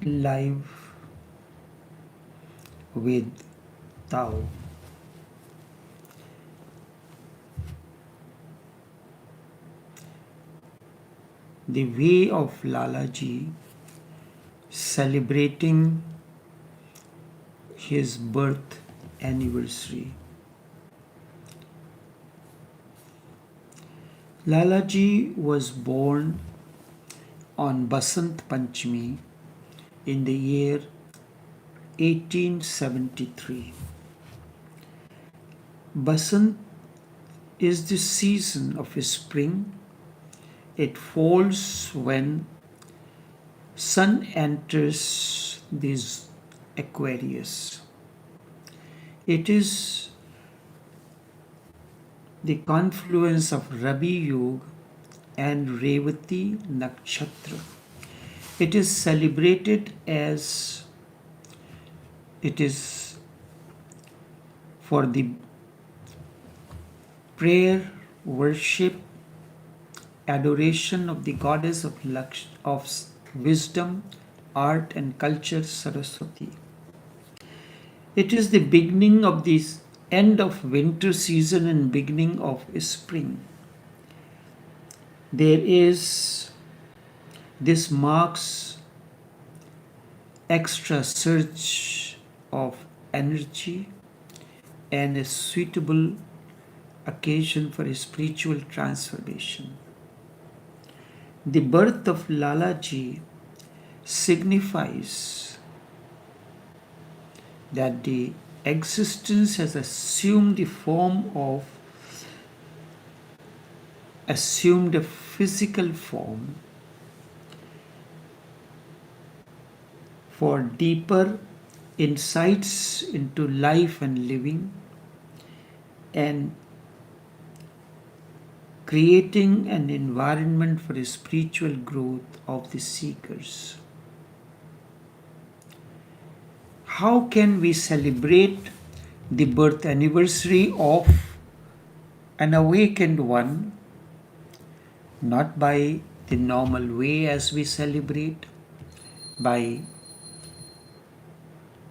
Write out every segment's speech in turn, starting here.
Live with Tao. The way of Lalaji celebrating his birth anniversary. Lalaji was born on Basant Panchami in the year 1873. Basant is the season of spring. It falls when sun enters this Aquarius. It is the confluence of Rabi Yug and Revati Nakshatra. It is celebrated as it is for the prayer, worship, adoration of the goddess of wisdom, art and culture, Saraswati. It is the beginning of the end of winter season and beginning of spring. This marks extra surge of energy and a suitable occasion for a spiritual transformation. The birth of Lalaji signifies that the existence has assumed a physical form for deeper insights into life and living and creating an environment for a spiritual growth of the seekers. How can we celebrate the birth anniversary of an awakened one? Not by the normal way as we celebrate, by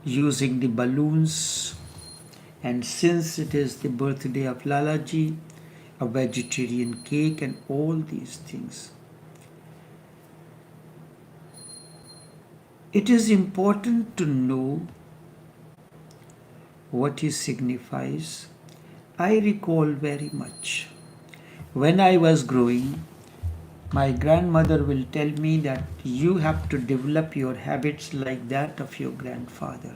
using the balloons, and since it is the birthday of Lalaji, a vegetarian cake and all these things. It is important to know what he signifies. I recall very much. When I was growing, my grandmother will tell me that you have to develop your habits like that of your grandfather.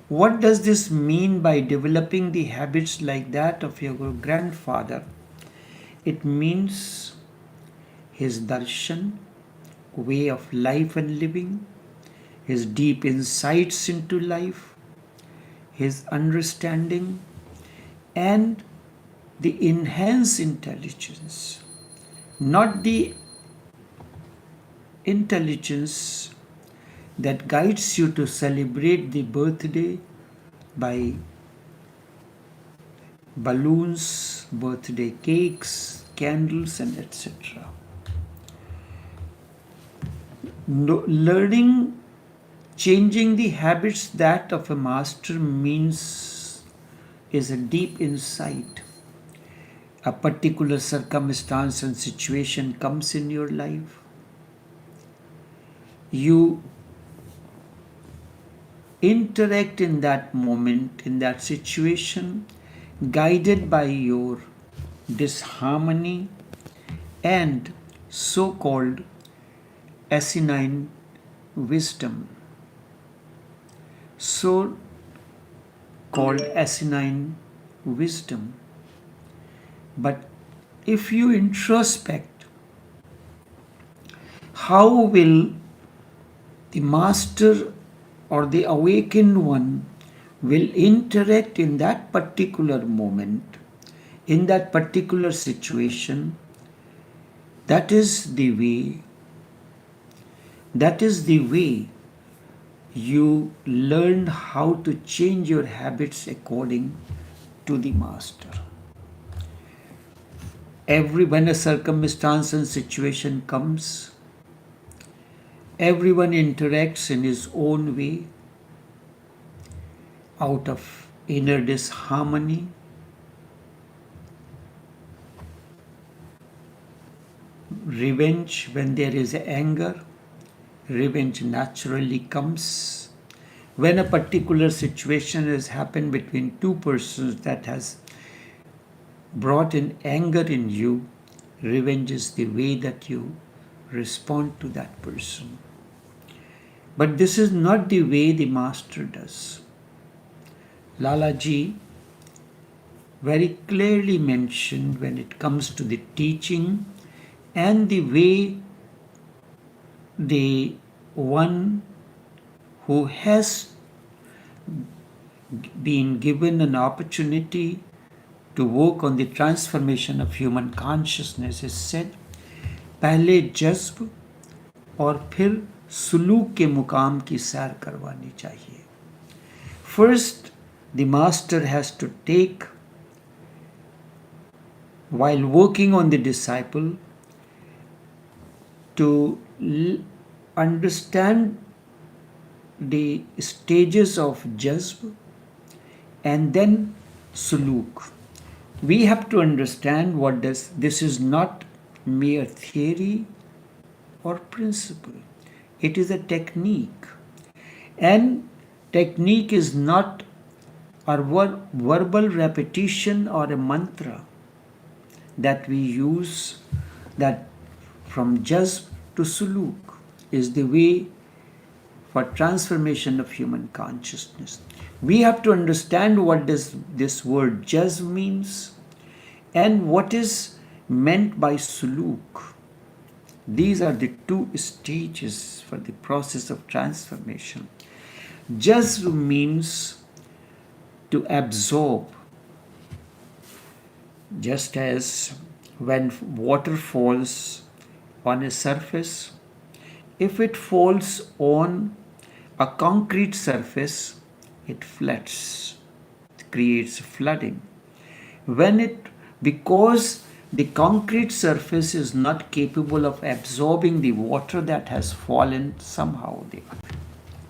What does this mean by developing the habits like that of your grandfather? It means his darshan, way of life and living, his deep insights into life, his understanding, and the enhanced intelligence, not the intelligence that guides you to celebrate the birthday by balloons, birthday cakes, candles, and etc. Learning, changing the habits that of a master means is a deep insight. A particular circumstance and situation comes in your life. You interact in that moment, in that situation, guided by your disharmony and so-called asinine wisdom. So-called asinine wisdom. But if you introspect, how will the master or the awakened one will interact in that particular moment, in that particular situation? That is the way you learn how to change your habits according to the master. When a circumstance and situation comes, Everyone interacts in his own way out of inner disharmony. Revenge, when there is anger, revenge naturally comes. When a particular situation has happened between two persons that has brought in anger in you, revenge is the way that you respond to that person. But this is not the way the master does. Lalaji very clearly mentioned when it comes to the teaching and the way the one who has been given an opportunity to work on the transformation of human consciousness is said, पहले जज्ब और फिर सुलूक के मुकाम की सैर करवानी चाहिए. First, the master has to take, while working on the disciple, to understand the stages of jazb and then suluk. We have to understand what this is not mere theory or principle. It is a technique. And technique is not a verbal repetition or a mantra that we use, that from jazb to suluk is the way for transformation of human consciousness. We have to understand what does this word jazb means and what is meant by suluk. These are the two stages for the process of transformation. Jazb means to absorb, just as when water falls on a surface, if it falls on a concrete surface, it floods, it creates flooding. Because the concrete surface is not capable of absorbing the water that has fallen somehow the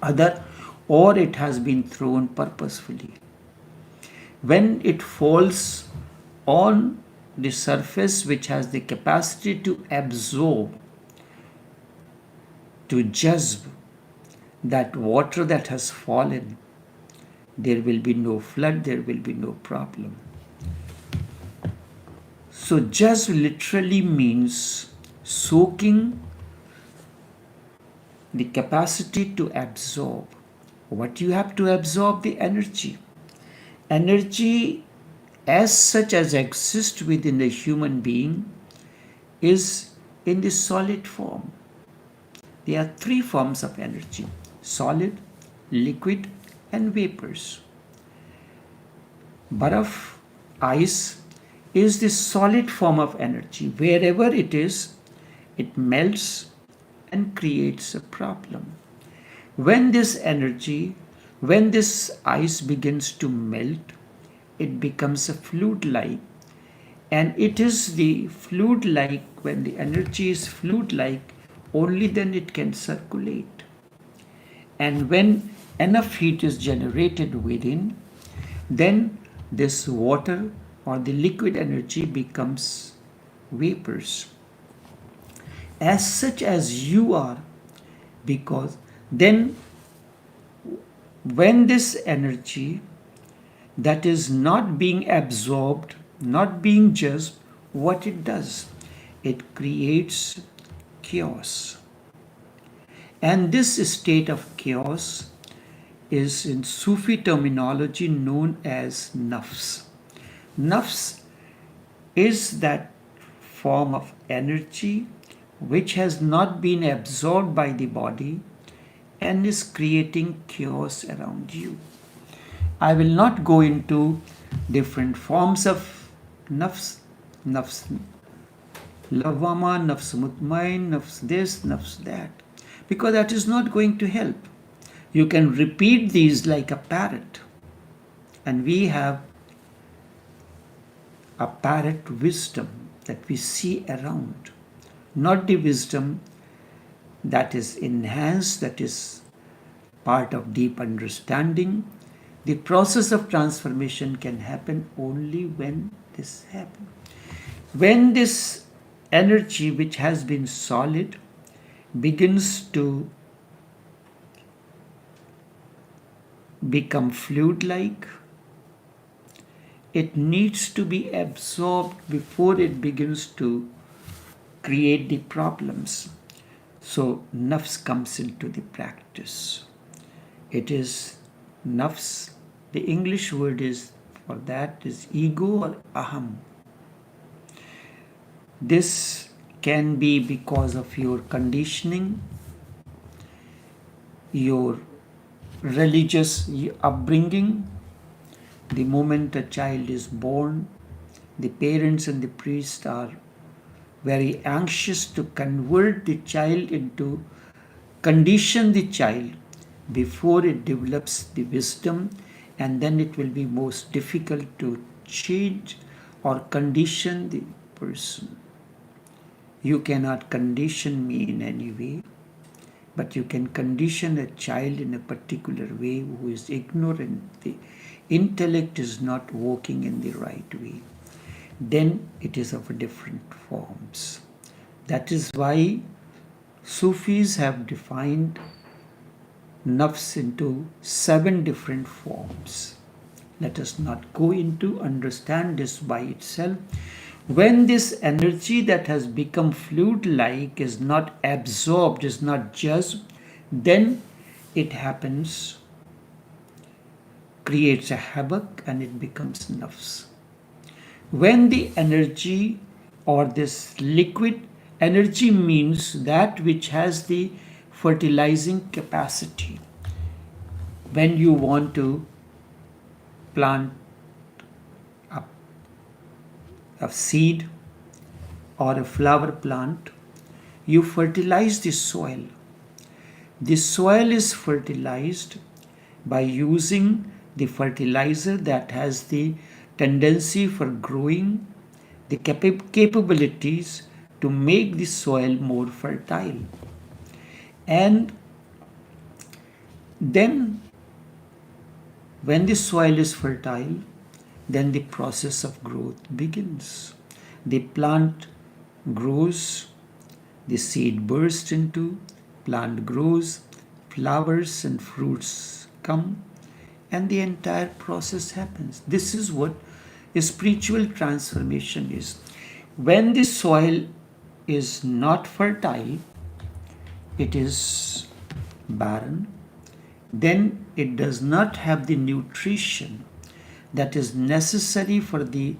other, or it has been thrown purposefully. When it falls on the surface which has the capacity to absorb, to jazb that water that has fallen, there will be no flood, there will be no problem. So jazb literally means soaking, the capacity to absorb. What you have to absorb? The energy. Energy as such as exists within the human being is in the solid form. There are three forms of energy: solid, liquid, and vapors. Baraf, ice, is the solid form of energy. Wherever it is, it melts and creates a problem. When this energy, when this ice begins to melt, it becomes a fluid-like. And it is the fluid-like, when the energy is fluid-like, only then it can circulate. And when enough heat is generated within, then this water or the liquid energy becomes vapors. As such as you are, because then when this energy that is not being absorbed, not being jazzed, what it does? It creates chaos. And this state of chaos is in Sufi terminology known as nafs. Nafs is that form of energy which has not been absorbed by the body and is creating chaos around you. I will not go into different forms of nafs, nafs lawama, nafs mutmain, nafs this, nafs that, because that is not going to help. You can repeat these like a parrot, and we have a parrot wisdom that we see around, not the wisdom that is enhanced, that is part of deep understanding. The process of transformation can happen only when this happens. When this energy, which has been solid, begins to become fluid like, it needs to be absorbed before it begins to create the problems. So, nafs comes into the practice. It is nafs, the English word is for that is ego or aham. This can be because of your conditioning, your religious upbringing. The moment a child is born, the parents and the priest are very anxious to convert the child into, condition the child before it develops the wisdom, and then it will be most difficult to change or condition the person. You cannot condition me in any way, but you can condition a child in a particular way who is ignorant. The intellect is not working in the right way. Then it is of different forms. That is why Sufis have defined nafs into 7 different forms. Let us not go into understand this by itself. When this energy that has become fluid-like is not absorbed, is not judged, then it happens, creates a havoc, and it becomes nafs. When the energy or this liquid energy means that which has the fertilizing capacity. When you want to plant a seed or a flower plant, you fertilize the soil. The soil is fertilized by using the fertilizer that has the tendency for growing, the capabilities to make the soil more fertile. And then when the soil is fertile, then the process of growth begins. The plant grows, the seed bursts into, plant grows, flowers and fruits come, and the entire process happens. This is what a spiritual transformation is. When the soil is not fertile, it is barren, then it does not have the nutrition that is necessary for the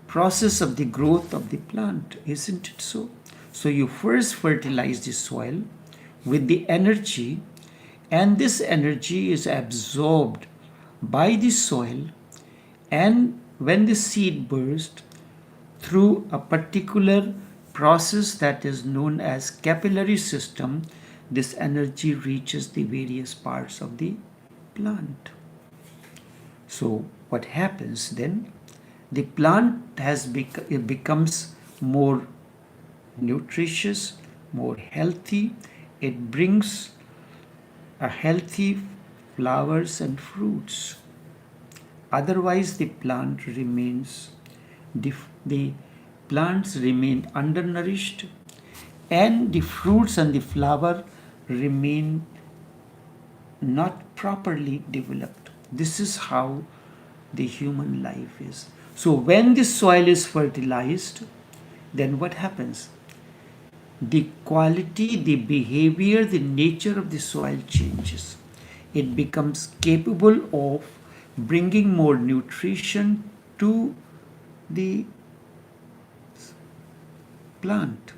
process of the growth of the plant. Isn't it so? So you first fertilize the soil with the energy, and this energy is absorbed by the soil, and when the seed bursts, through a particular process that is known as capillary system, this energy reaches the various parts of the plant. So what happens then? The plant it becomes more nutritious, more healthy. It brings a healthy flowers and fruits. Otherwise, the plant remains, the plants remain undernourished, and the fruits and the flower remain not properly developed. This is how the human life is. So when the soil is fertilized, then what happens? The quality, the behavior, the nature of the soil changes. It becomes capable of bringing more nutrition to the plant.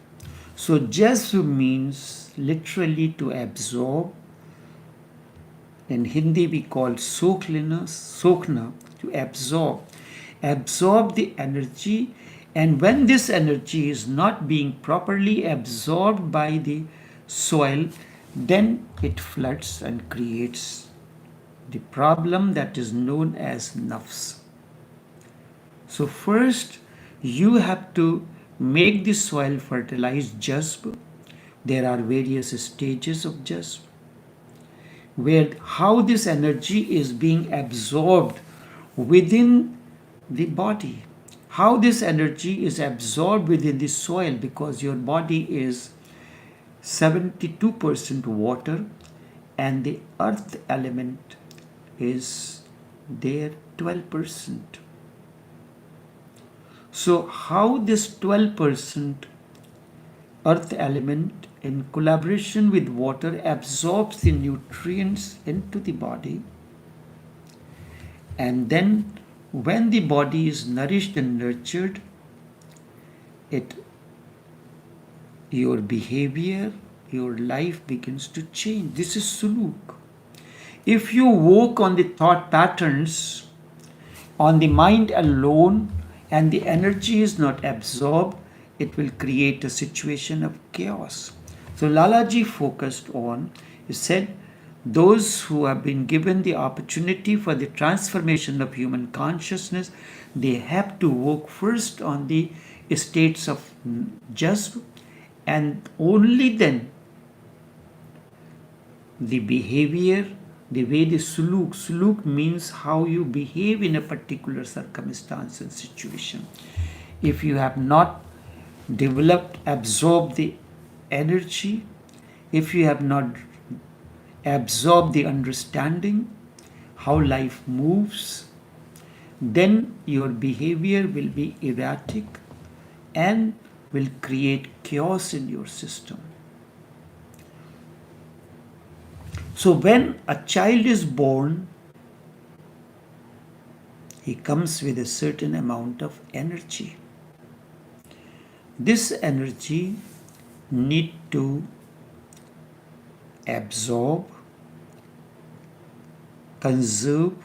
So jazb means literally to absorb. In Hindi we call sokna, to absorb the energy. And when this energy is not being properly absorbed by the soil, then it floods and creates the problem that is known as nafs. So first you have to make the soil fertilized jazb. There are various stages of just, where how this energy is being absorbed within the body, how this energy is absorbed within the soil, because your body is 72% water and the earth element is there 12%. So how this 12% earth element in collaboration with water absorbs the nutrients into the body, and then when the body is nourished and nurtured, it your behavior, your life begins to change. This is suluk. If you work on the thought patterns, on the mind alone, and the energy is not absorbed, it will create a situation of chaos. So Lalaji focused on, he said, those who have been given the opportunity for the transformation of human consciousness, they have to work first on the states of jazb, and only then the behavior, the way the suluk means how you behave in a particular circumstance and situation. If you have not developed, absorbed the energy, if you have not absorbed the understanding, how life moves, then your behavior will be erratic and will create chaos in your system. So when a child is born, he comes with a certain amount of energy. This energy need to absorb, conserve,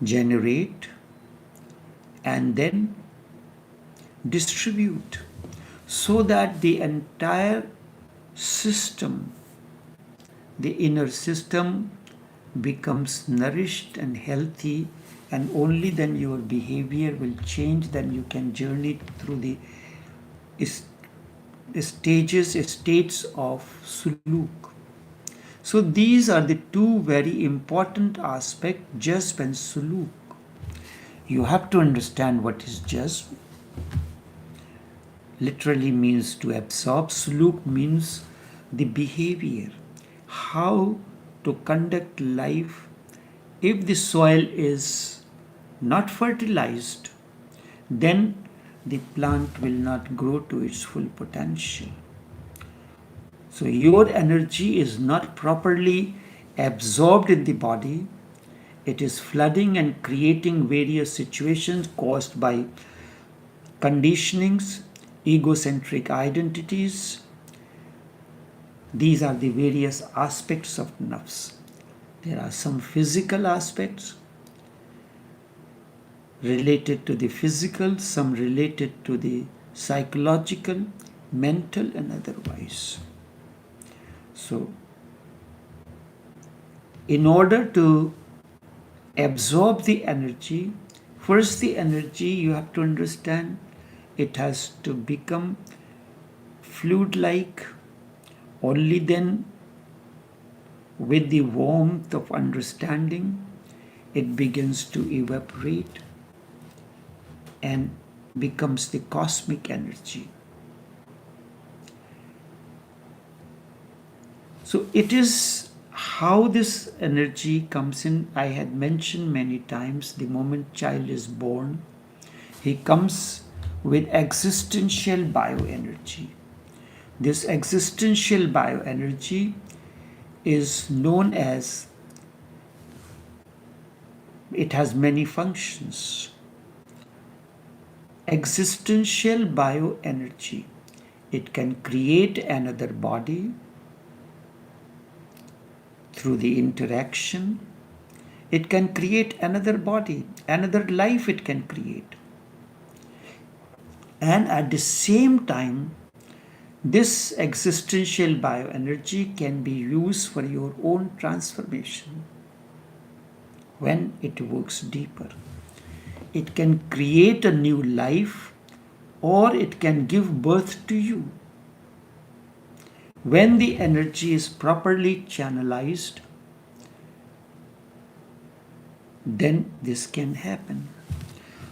generate, and then distribute, so that the entire system, the inner system, becomes nourished and healthy, and only then your behavior will change. Then you can journey through the states of suluk. So these are the two very important aspects, jazb and suluk. You have to understand what is jazb. Literally means to absorb. Suluk means the behavior, how to conduct life. If the soil is not fertilized, then the plant will not grow to its full potential. So your energy is not properly absorbed in the body. It is flooding and creating various situations caused by conditionings, egocentric identities. These are the various aspects of nafs. There are some physical aspects related to the physical, some related to the psychological, mental, and otherwise. So, in order to absorb the energy, first the energy you have to understand, it has to become fluid-like. Only then, with the warmth of understanding, it begins to evaporate and becomes the cosmic energy. So it is how this energy comes in. I had mentioned many times, the moment child is born, he comes with existential bioenergy. This existential bioenergy is known as, it has many functions. Existential bioenergy, it can create another body through the interaction. It can create another body, another life it can create. And at the same time, this existential bioenergy can be used for your own transformation when it works deeper. It can create a new life, or it can give birth to you. When the energy is properly channelized, then this can happen.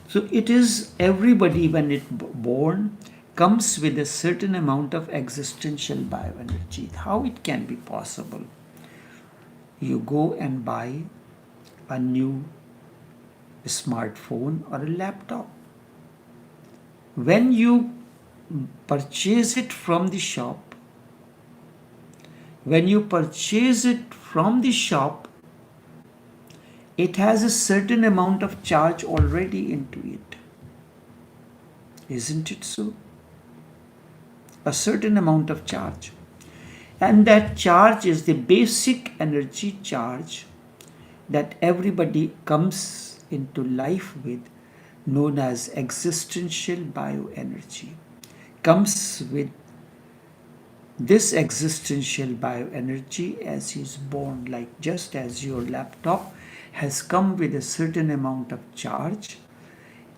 So it is everybody when it born comes with a certain amount of existential bioenergy. How it can be possible? You go and buy a new smartphone or a laptop. When you purchase it from the shop, when you purchase it from the shop, it has a certain amount of charge already into it. Isn't it so? A certain amount of charge. And that charge is the basic energy charge that everybody comes into life with, known as existential bioenergy. Comes with this existential bioenergy as he is born, like just as your laptop has come with a certain amount of charge,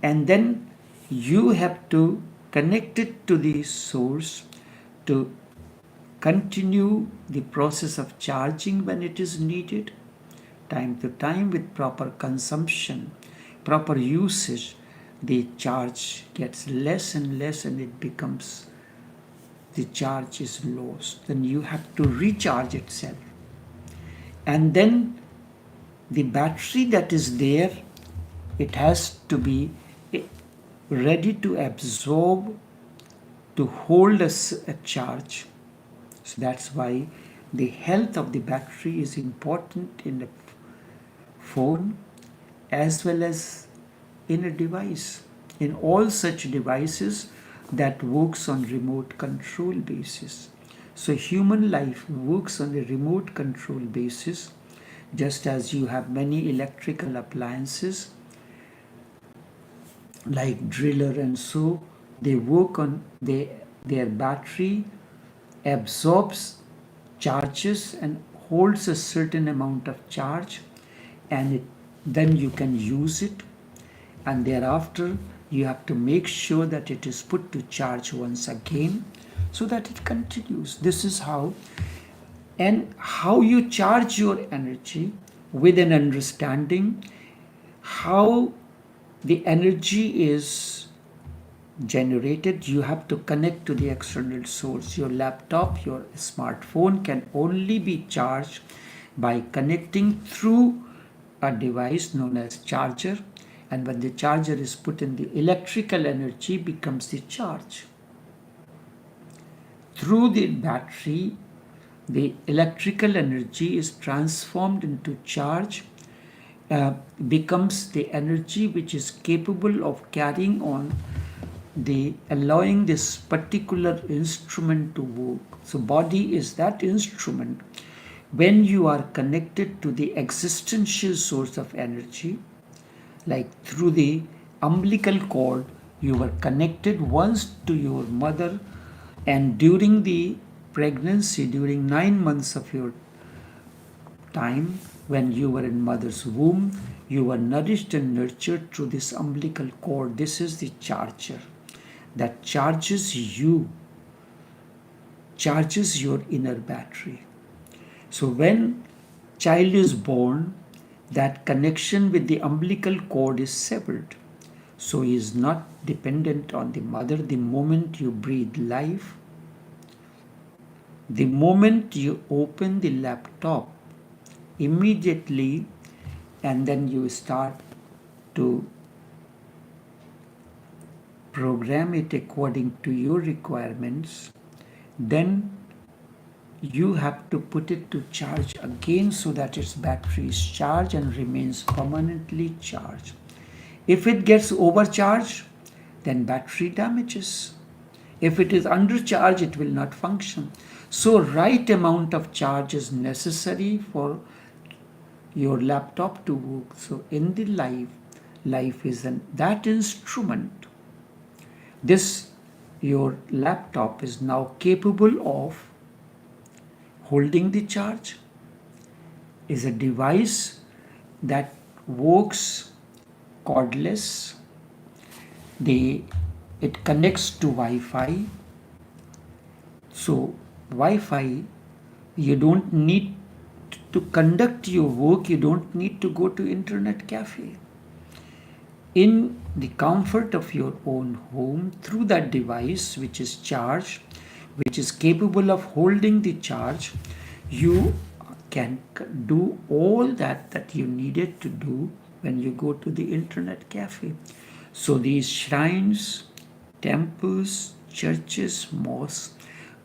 and then you have to connect it to the source to continue the process of charging when it is needed. Time to time, with proper consumption, proper usage, the charge gets less and less and it becomes, the charge is lost. Then you have to recharge itself. And then the battery that is there, it has to be ready to absorb, to hold a charge. So that's why the health of the battery is important in a phone as well as in a device. In all such devices that works on remote control basis. So human life works on a remote control basis, just as you have many electrical appliances like driller and so, they work on their battery absorbs charges and holds a certain amount of charge, and then you can use it, and thereafter you have to make sure that it is put to charge once again so that it continues. This is how, and how you charge your energy with an understanding how the energy is generated. You have to connect to the external source. Your laptop, your smartphone can only be charged by connecting through a device known as charger, and when the charger is put in, the electrical energy becomes the charge. Through the battery, the electrical energy is transformed into charge, becomes the energy which is capable of carrying on the allowing this particular instrument to work. So body is that instrument. When you are connected to the existential source of energy, like through the umbilical cord, you were connected once to your mother, and during the pregnancy, during 9 months of your time, when you were in mother's womb, you were nourished and nurtured through this umbilical cord. This is the charger that charges you, charges your inner battery. So when child is born, that connection with the umbilical cord is severed. So he is not dependent on the mother. The moment you breathe life, the moment you open the laptop, immediately, and then you start to program it according to your requirements, then you have to put it to charge again so that its battery is charged and remains permanently charged. If it gets overcharged, then battery damages. If it is undercharged, it will not function. So right amount of charge is necessary for your laptop to work. So in the life is that instrument. This, your laptop is now capable of holding the charge, is a device that works cordless. It connects to Wi-Fi. So Wi-Fi, you don't need to conduct your work, you don't need to go to internet cafe. In the comfort of your own home, through that device which is charged, which is capable of holding the charge, you can do all that you needed to do when you go to the internet cafe. So these shrines, temples, churches, mosques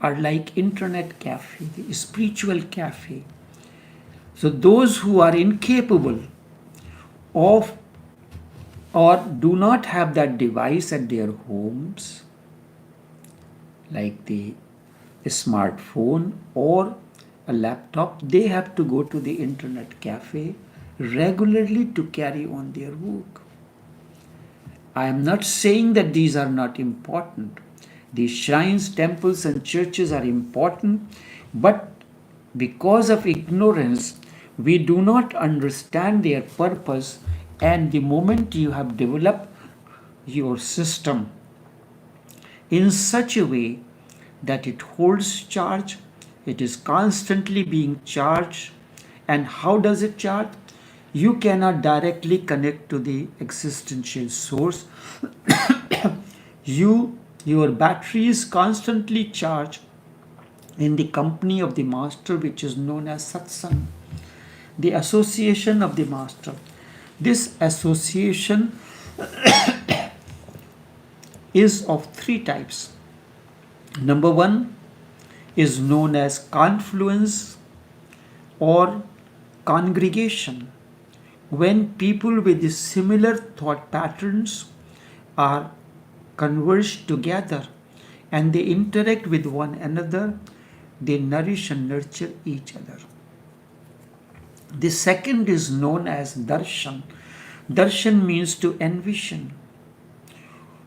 are like internet cafe, the spiritual cafe. So those who are incapable of or do not have that device at their homes, like the smartphone or a laptop, they have to go to the internet cafe regularly to carry on their work. I am not saying that these are not important. These shrines, temples, and churches are important, but because of ignorance, we do not understand their purpose. And the moment you have developed your system in such a way that it holds charge, it is constantly being charged. And how does it charge? You cannot directly connect to the existential source. Your battery is constantly charged in the company of the master, which is known as satsang, the association of the master. This association is of three types. Number one is known as confluence or congregation, when people with similar thought patterns are converged together and they interact with one another, they nourish and nurture each other. The second is known as darshan. Darshan means to envision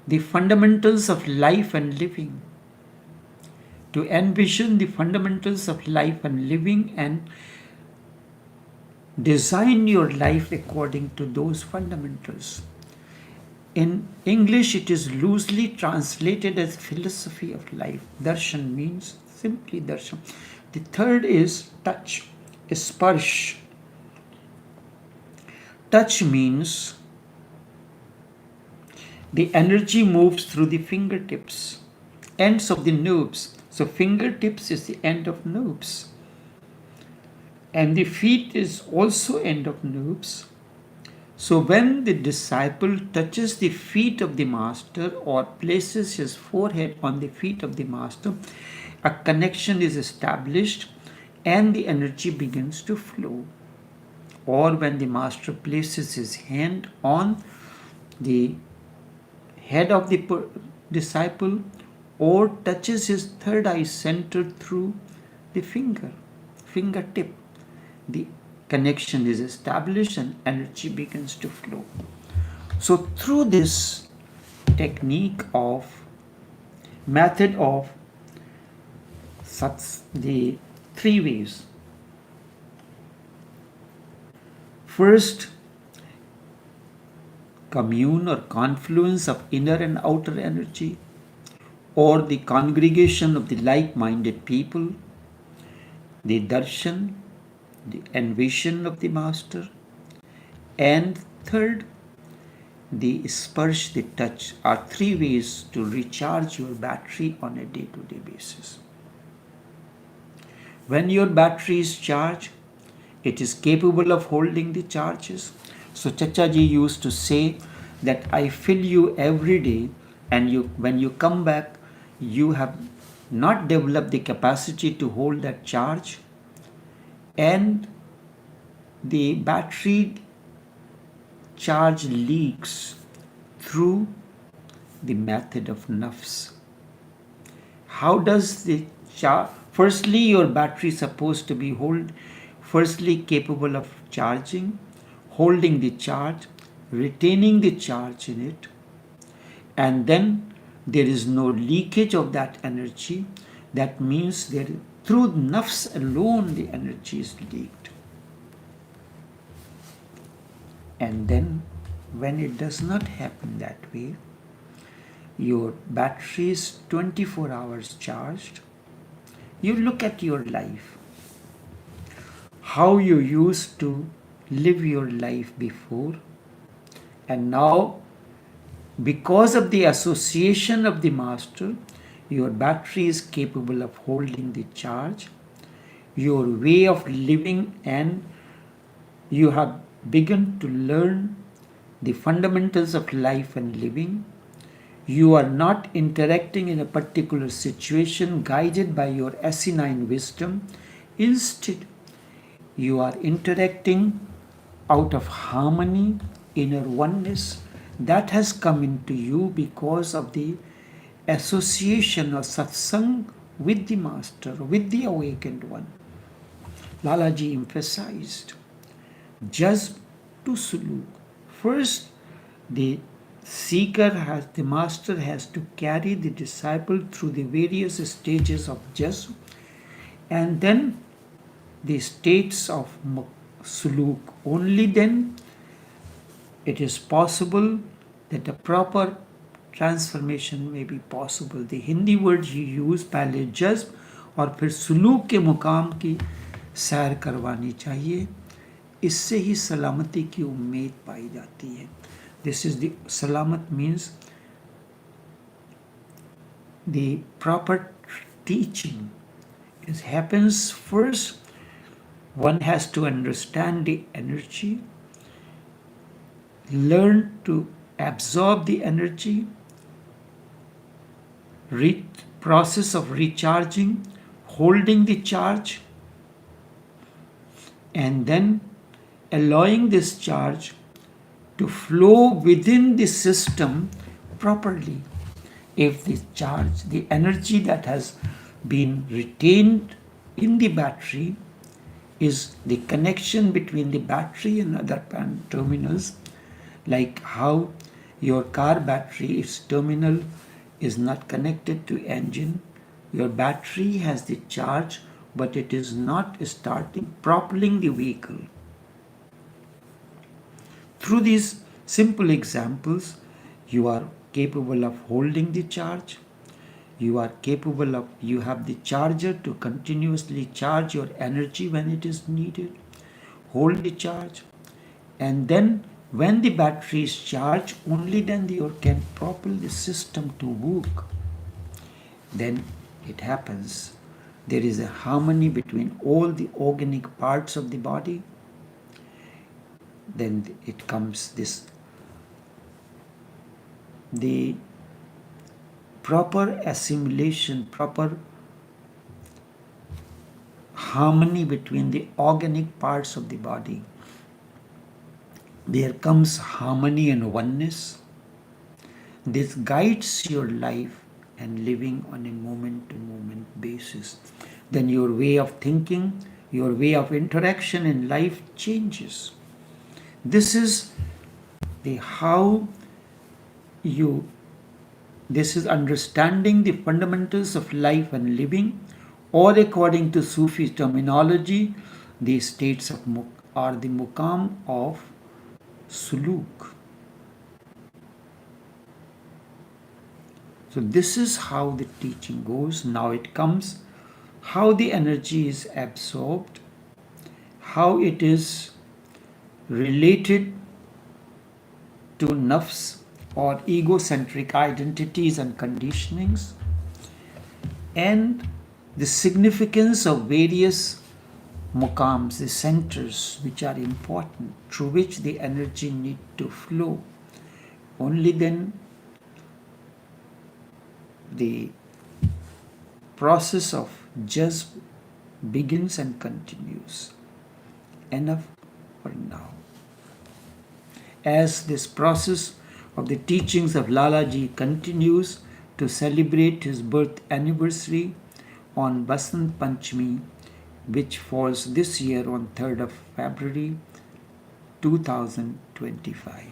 the fundamentals of life and living. To envision the fundamentals of life and living and design your life according to those fundamentals. In English, it is loosely translated as philosophy of life. Darshan means simply darshan. The third is touch, sparsh. Touch means the energy moves through the fingertips, ends of the nerves. So fingertips is the end of nerves. And the feet is also end of nerves. So when the disciple touches the feet of the master or places his forehead on the feet of the master, a connection is established and the energy begins to flow. Or when the master places his hand on the head of the disciple or touches his third eye center through the fingertip, the connection is established and energy begins to flow. So through this method of the three ways. First, commune or confluence of inner and outer energy, or the congregation of the like-minded people, the darshan, the envision of the master, and third, the sparsh, the touch, are three ways to recharge your battery on a day-to-day basis. When your battery is charged, it is capable of holding the charges. So Chachaji used to say that I fill you every day, and when you come back, you have not developed the capacity to hold that charge, and the battery charge leaks through the method of nafs. How does the charge? Firstly, your battery is supposed to be capable of charging, holding the charge, retaining the charge in it, and then there is no leakage of that energy. That means through nafs alone the energy is leaked. And then when it does not happen that way, your battery is 24 hours charged, You look at your life, how you used to live your life before, and now, because of the association of the master, your battery is capable of holding the charge. Your way of living, and you have begun to learn the fundamentals of life and living. You are not interacting in a particular situation guided by your asinine wisdom. Instead, you are interacting out of harmony, inner oneness that has come into you because of the association of satsang with the master, with the awakened one. Lalaji emphasized jazb to suluk. First, the the master has to carry the disciple through the various stages of jazb, and then the states of suluk. Only then it is possible that a proper transformation may be possible. The Hindi words you use, पहले जज्ब और फिर सुलूक के मुकाम की सैर करवानी चाहिए. इससे ही सलामती की उम्मीद पाई जाती है. This is the salamat means the proper teaching. It happens first. One has to understand the energy, learn to absorb the energy, process of recharging, holding the charge, and then allowing this charge to flow within the system properly. If the charge, the energy that has been retained in the battery is the connection between the battery and other terminals, like how your car battery, its terminal is not connected to engine. Your battery has the charge, but it is not propelling the vehicle. Through these simple examples, you are capable of holding the charge. You have the charger to continuously charge your energy when it is needed. Hold the charge, and then when the battery is charged, only then you can propel the system to work. Then it happens. There is a harmony between all the organic parts of the body. Then it comes the proper assimilation, proper harmony between the organic parts of the body. There comes harmony and oneness. This guides your life and living on a moment-to-moment basis. Then your way of thinking, your way of interaction in life changes. This is this is understanding the fundamentals of life and living, or according to Sufi terminology, the states of are the mukam of suluk. So this is how the teaching goes. Now it comes how the energy is absorbed, how it is related to nafs or egocentric identities and conditionings, and the significance of various mukams, the centers which are important, through which the energy need to flow. Only then the process of jazb begins and continues. Enough for now. As this process of the teachings of Lalaji continues to celebrate his birth anniversary on Basant Panchami, which falls this year on 3rd of February 2025.